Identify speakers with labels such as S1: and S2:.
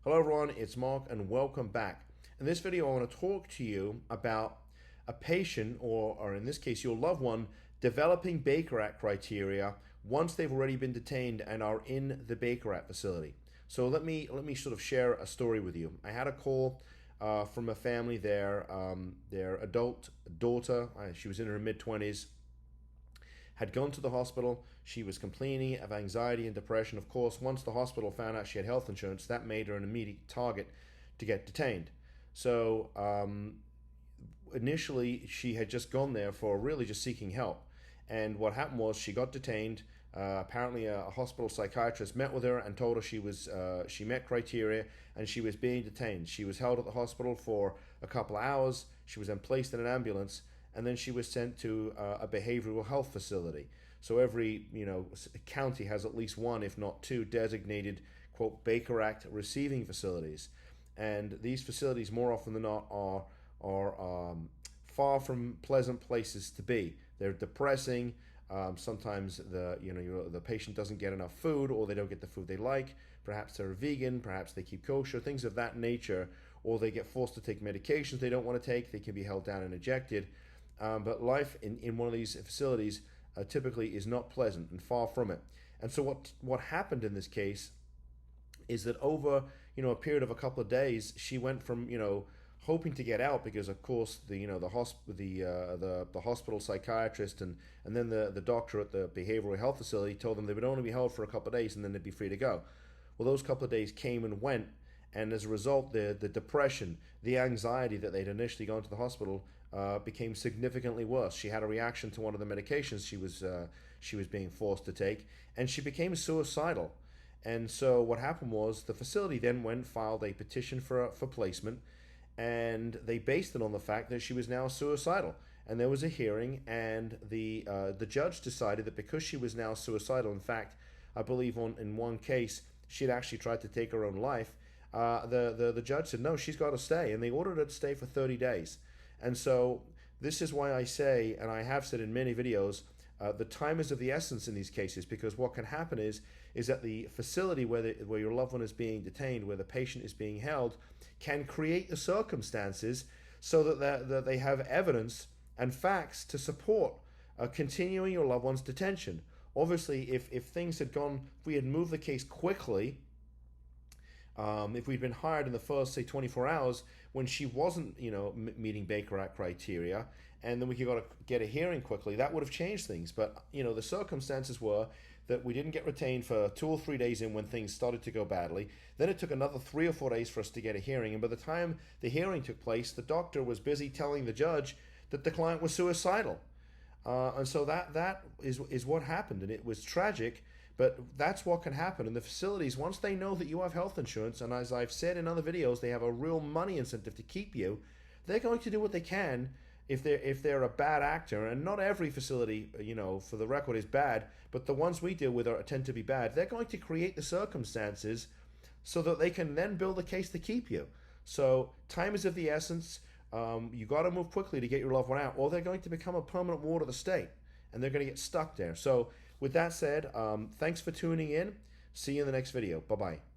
S1: Hello everyone, it's Mark and welcome back. In this video I want to talk to you about a patient or in this case your loved one developing Baker Act criteria once they've already been detained and are in the Baker Act facility. So let me sort of share a story with you. I had a call from a family there, their adult daughter, she was in her mid-20s, had gone to the hospital. She was complaining of anxiety and depression. Of course, once the hospital found out she had health insurance, that made her an immediate target to get detained. So initially, she had just gone there for really just seeking help. And what happened was she got detained. Apparently, a hospital psychiatrist met with her and told her she met criteria and she was being detained. She was held at the hospital for a couple of hours. She was then placed in an ambulance, and then she was sent to a behavioral health facility. So every county has at least one, if not two, designated quote Baker Act receiving facilities, and these facilities more often than not are far from pleasant places to be. They're depressing. Sometimes the patient doesn't get enough food, or they don't get the food they like. Perhaps they're vegan, perhaps they keep kosher, things of that nature, or they get forced to take medications they don't want to take. They can be held down and ejected. But life in one of these facilities typically is not pleasant and far from it. And so what happened in this case is that over a period of a couple of days, she went from hoping to get out because of course the hospital psychiatrist and then the doctor at the behavioral health facility told them they would only be held for a couple of days and then they'd be free to go. Well, those couple of days came and went, and as a result, the depression, the anxiety that they'd initially gone to the hospital became significantly worse. She had a reaction to one of the medications she was being forced to take, and she became suicidal. And so what happened was the facility then filed a petition for placement, and they based it on the fact that she was now suicidal. And there was a hearing, and the judge decided that because she was now suicidal, in fact, I believe in one case she had actually tried to take her own life. The judge said no, she's got to stay, and they ordered her to stay for 30 days. And so this is why I say, and I have said in many videos, the time is of the essence in these cases, because what can happen is that the facility where your loved one is being detained, where the patient is being held, can create the circumstances so that they have evidence and facts to support continuing your loved one's detention. Obviously, if things had gone, if we had moved the case quickly, if we'd been hired in the first, say, 24 hours when she wasn't, meeting Baker Act criteria, and then we could get a hearing quickly, that would have changed things. But, the circumstances were that we didn't get retained for 2 or 3 days in when things started to go badly. Then it took another 3 or 4 days for us to get a hearing. And by the time the hearing took place, the doctor was busy telling the judge that the client was suicidal. And so that is what happened, and it was tragic, but that's what can happen. And the facilities, once they know that you have health insurance, and as I've said in other videos, they have a real money incentive to keep you, they're going to do what they can if they're a bad actor. And not every facility, for the record, is bad, but the ones we deal with tend to be bad. They're going to create the circumstances so that they can then build a case to keep you. So time is of the essence. You got to move quickly to get your loved one out, or they're going to become a permanent ward of the state, and they're going to get stuck there. So with that said, thanks for tuning in. See you in the next video. Bye-bye.